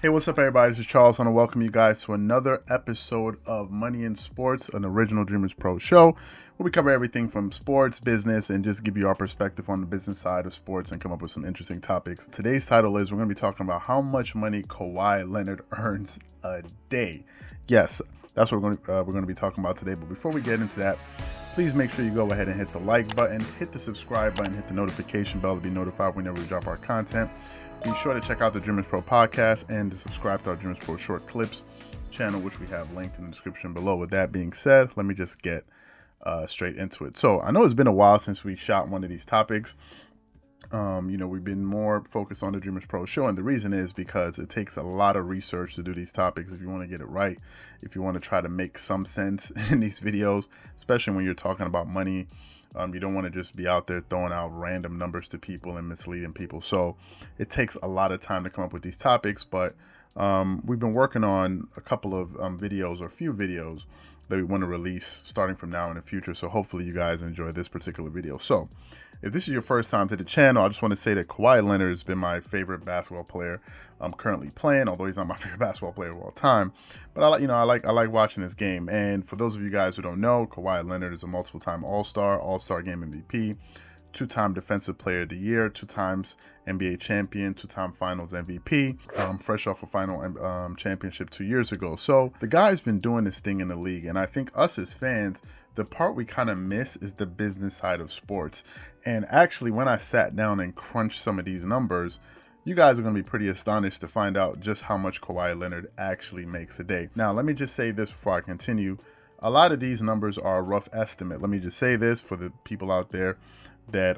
Hey, what's up, everybody? This is Charles. I want to welcome you guys to another episode of Money in Sports, an original Dreamerspro show, where we cover everything from sports, business, and just give you our perspective on the business side of sports and come up with some interesting topics. Today's title is we're going to be talking about how much money Kawhi Leonard earns a day. Yes, that's what we're going to be talking about today. But before we get into that, please make sure you go ahead and hit the like button, hit the subscribe button, hit the notification bell to be notified whenever we drop our content. Be sure to check out the Dreamerspro Podcast and to subscribe to our Dreamerspro Short Clips channel, which we have linked in the description below. With that being said, let me just get straight into it. So I know it's been a while since we shot one of these topics. We've been more focused on the Dreamerspro show, and the reason is because it takes a lot of research to do these topics if you want to get it right, if you want to try to make some sense in these videos, especially when you're talking about money. You don't want to just be out there throwing out random numbers to people and misleading people. So it takes a lot of time to come up with these topics, but we've been working on a couple of videos or a few videos that we want to release starting from now in the future. So hopefully you guys enjoy this particular video. So if this is your first time to the channel, I just want to say that Kawhi Leonard has been my favorite basketball player I'm currently playing, although he's not my favorite basketball player of all time. But I like watching his game. And for those of you guys who don't know, Kawhi Leonard is a multiple-time All-Star Game MVP, two-time Defensive Player of the Year, two times NBA champion, two-time Finals MVP, fresh off a final championship 2 years ago. So the guy's been doing this thing in the league, and I think us as fans, the part we kind of miss is the business side of sports. And actually, when I sat down and crunched some of these numbers, you guys are going to be pretty astonished to find out just how much Kawhi Leonard actually makes a day. Now, let me just say this before I continue. A lot of these numbers are a rough estimate. Let me just say this for the people out there that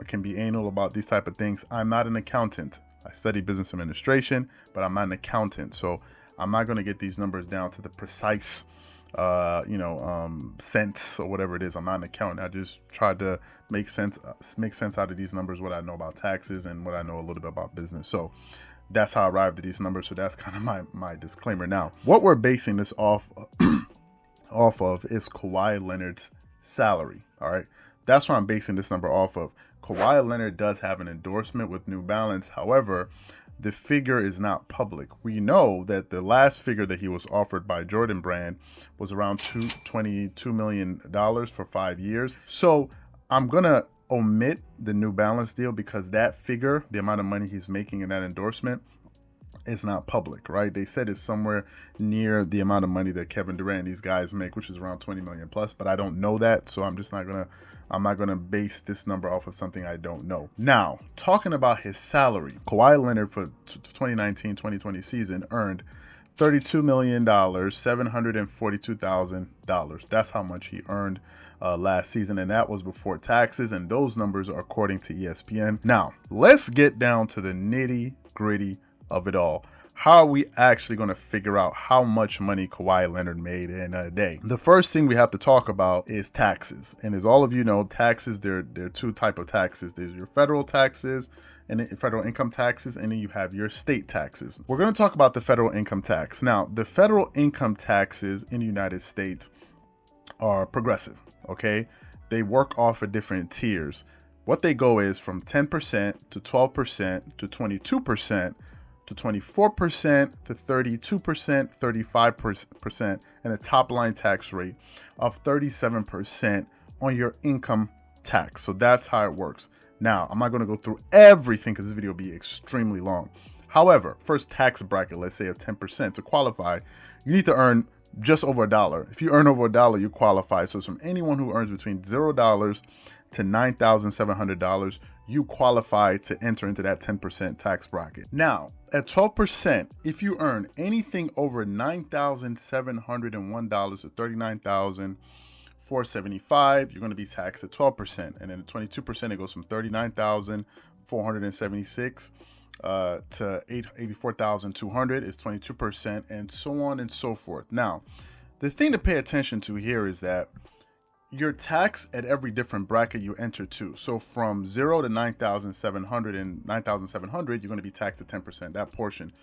can be anal about these type of things. I'm not an accountant. I study business administration, but I'm not an accountant. So I'm not going to get these numbers down to the precise cents or whatever it is. I'm not an accountant. I just tried to make sense out of these numbers, what I know about taxes and what I know a little bit about business. So that's how I arrived at these numbers. So that's kind of my disclaimer. Now, what we're basing this off of is Kawhi Leonard's salary. All right. That's what I'm basing this number off of. Kawhi Leonard does have an endorsement with New Balance. However, the figure is not public. We know that the last figure that he was offered by Jordan Brand was around $22 million for 5 years. So I'm going to omit the New Balance deal because that figure, the amount of money he's making in that endorsement, is not public, right? They said it's somewhere near the amount of money that Kevin Durant and these guys make, which is around 20 million plus, but I don't know that. So I'm not going to base this number off of something I don't know. Now, talking about his salary, Kawhi Leonard for 2019-2020 season earned $32,742,000. That's how much he earned last season, and that was before taxes, and those numbers are according to ESPN. Now, let's get down to the nitty-gritty of it all. How are we actually going to figure out how much money Kawhi Leonard made in a day? The first thing we have to talk about is taxes. And as all of you know, taxes, there are two types of taxes. There's your federal taxes and federal income taxes, and then you have your state taxes. We're going to talk about the federal income tax. Now, the federal income taxes in the United States are progressive, okay? They work off of different tiers. What they go is from 10% to 12% to 22%, to 24%, to 32%, 35%, and a top line tax rate of 37% on your income tax. So that's how it works. Now, I'm not going to go through everything because this video will be extremely long. However, first tax bracket, let's say of 10%, to qualify, you need to earn just over $1. If you earn over $1, you qualify. So it's from anyone who earns between $0 to $9,700, you qualify to enter into that 10% tax bracket. Now, at 12%, if you earn anything over $9,701 to $39,475, you're going to be taxed at 12%. And then at 22%, it goes from $39,476 to $84,200 is 22%, and so on and so forth. Now, the thing to pay attention to here is that you're taxed at every different bracket you enter to. So from 0 to 9,700 and 9,700, you're going to be taxed at 10%, that portion.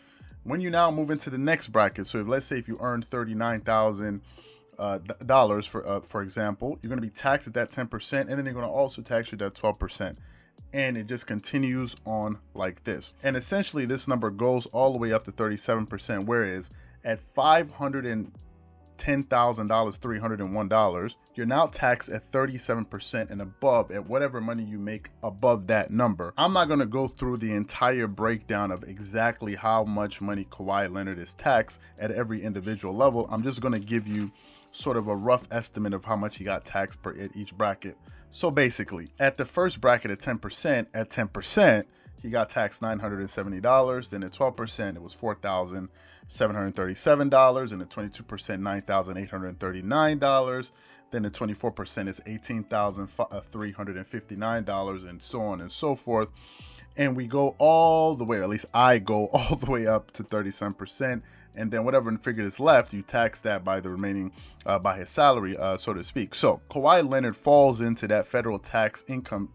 When you now move into the next bracket, so let's say if you earn $39,000 for example, you're going to be taxed at that 10%, and then they're going to also tax you that 12%. and it just continues on like this. And essentially this number goes all the way up to 37%, whereas at $510,000, $301, you're now taxed at 37% and above at whatever money you make above that number. I'm not going to go through the entire breakdown of exactly how much money Kawhi Leonard is taxed at every individual level. I'm just going to give you sort of a rough estimate of how much he got taxed per at each bracket. So basically, at the first bracket at 10%, he got taxed $970. Then at 12%, it was $4,737. And at 22%, $9,839. Then at 24% is $18,359, and so on and so forth. And we go all the way, or at least I go all the way up to 37%. And then whatever figure is left, you tax that by the remaining, by his salary, so to speak. So Kawhi Leonard falls into that federal income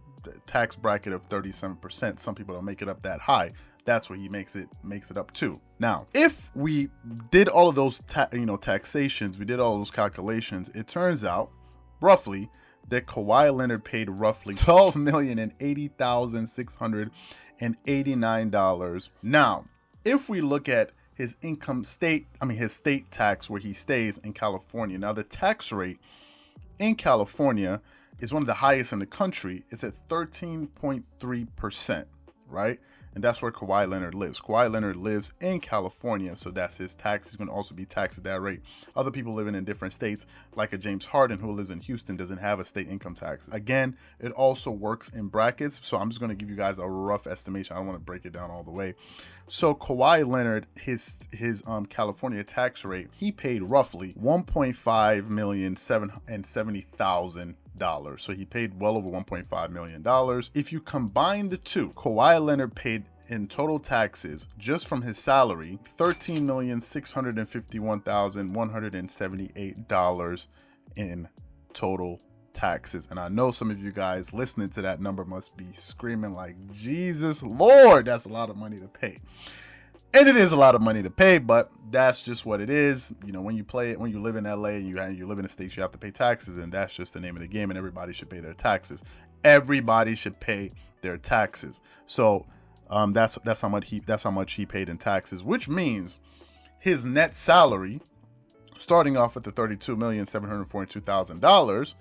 tax bracket of 37%. Some people don't make it up that high. That's where he makes it up to. Now, if we did all of those taxations, we did all those calculations, it turns out roughly that Kawhi Leonard paid roughly $12,080,689. Now, if we look at his his state tax where he stays in California. Now, the tax rate in California is one of the highest in the country. It's at 13.3%, right? And that's where Kawhi Leonard lives. Kawhi Leonard lives in California, so that's his tax. He's going to also be taxed at that rate. Other people living in different states, like a James Harden who lives in Houston, doesn't have a state income tax. Again, it also works in brackets, so I'm just going to give you guys a rough estimation. I don't want to break it down all the way. So Kawhi Leonard, his California tax rate, he paid roughly $1.5,770,000. So he paid well over $1.5 million. If you combine the two, Kawhi Leonard paid in total taxes just from his salary $13,651,178 in total taxes. And I know some of you guys listening to that number must be screaming like, Jesus Lord, that's a lot of money to pay. And it is a lot of money to pay, but that's just what it is. You know, when you live in LA and you live in the States, you have to pay taxes, and that's just the name of the game, and everybody should pay their taxes. Everybody should pay their taxes. So that's how much he paid in taxes, which means his net salary, starting off at the $32,742,000,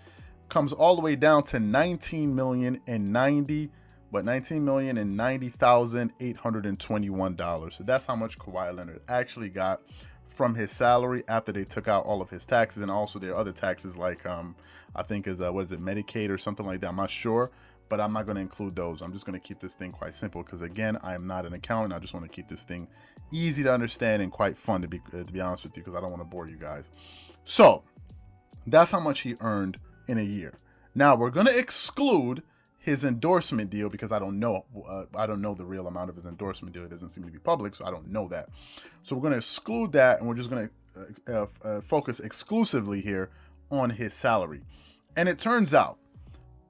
comes all the way down to $19,090,821. So that's how much Kawhi Leonard actually got from his salary after they took out all of his taxes, and also there are other taxes like I think is Medicaid or something like that. I'm not sure, but I'm not going to include those. I'm just going to keep this thing quite simple because, again, I am not an accountant. I just want to keep this thing easy to understand and quite fun to be honest with you, because I don't want to bore you guys. So that's how much he earned in a year. Now we're going to exclude his endorsement deal because I don't know the real amount of his endorsement deal. It doesn't seem to be public, so I don't know that. So we're going to exclude that, and we're just going to focus exclusively here on his salary. And it turns out,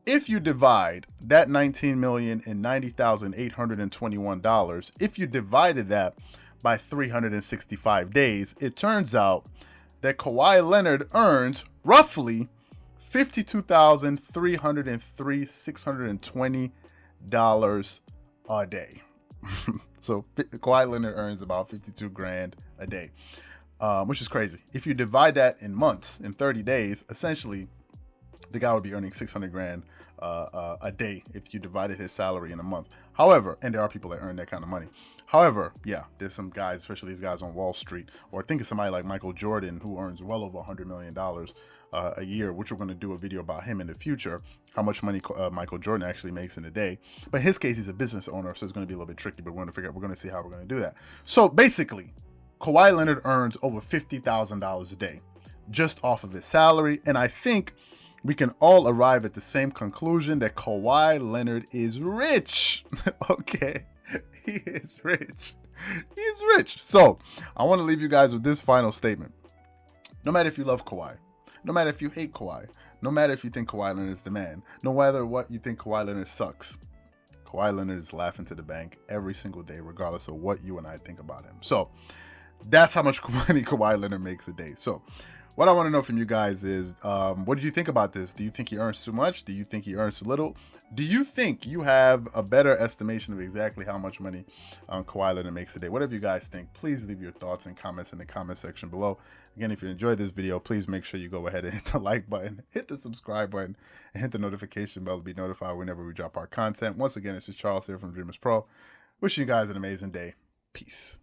if you divide that $19,090,821, if you divided that by 365 days, it turns out that Kawhi Leonard earns roughly $52,303,620 a day. So Kawhi Leonard earns about $52,000 a day, which is crazy. If you divide that in months, in 30 days, essentially the guy would be earning $600,000 a day if you divided his salary in a month. However, and there are people that earn that kind of money. However, yeah, there's some guys, especially these guys on Wall Street, or think of somebody like Michael Jordan, who earns well over $100 million a year, which we're going to do a video about him in the future, how much money Michael Jordan actually makes in a day. But in his case, he's a business owner, so it's going to be a little bit tricky, but we're going to see how we're going to do that. So basically, Kawhi Leonard earns over $50,000 a day just off of his salary, and I think we can all arrive at the same conclusion that Kawhi Leonard is rich. Okay, he is rich. He is rich. So I want to leave you guys with this final statement. No matter if you love Kawhi, no matter if you hate Kawhi, no matter if you think Kawhi Leonard is the man, no matter what you think Kawhi Leonard sucks, Kawhi Leonard is laughing to the bank every single day, regardless of what you and I think about him. So that's how much money Kawhi Leonard makes a day. So what I want to know from you guys is, what did you think about this? Do you think he earns too much? Do you think he earns too little? Do you think you have a better estimation of exactly how much money Kawhi Leonard makes a day? Whatever you guys think, please leave your thoughts and comments in the comment section below. Again, if you enjoyed this video, please make sure you go ahead and hit the like button, hit the subscribe button, and hit the notification bell to be notified whenever we drop our content. Once again, this is Charles here from Dreamerspro. Wishing you guys an amazing day. Peace.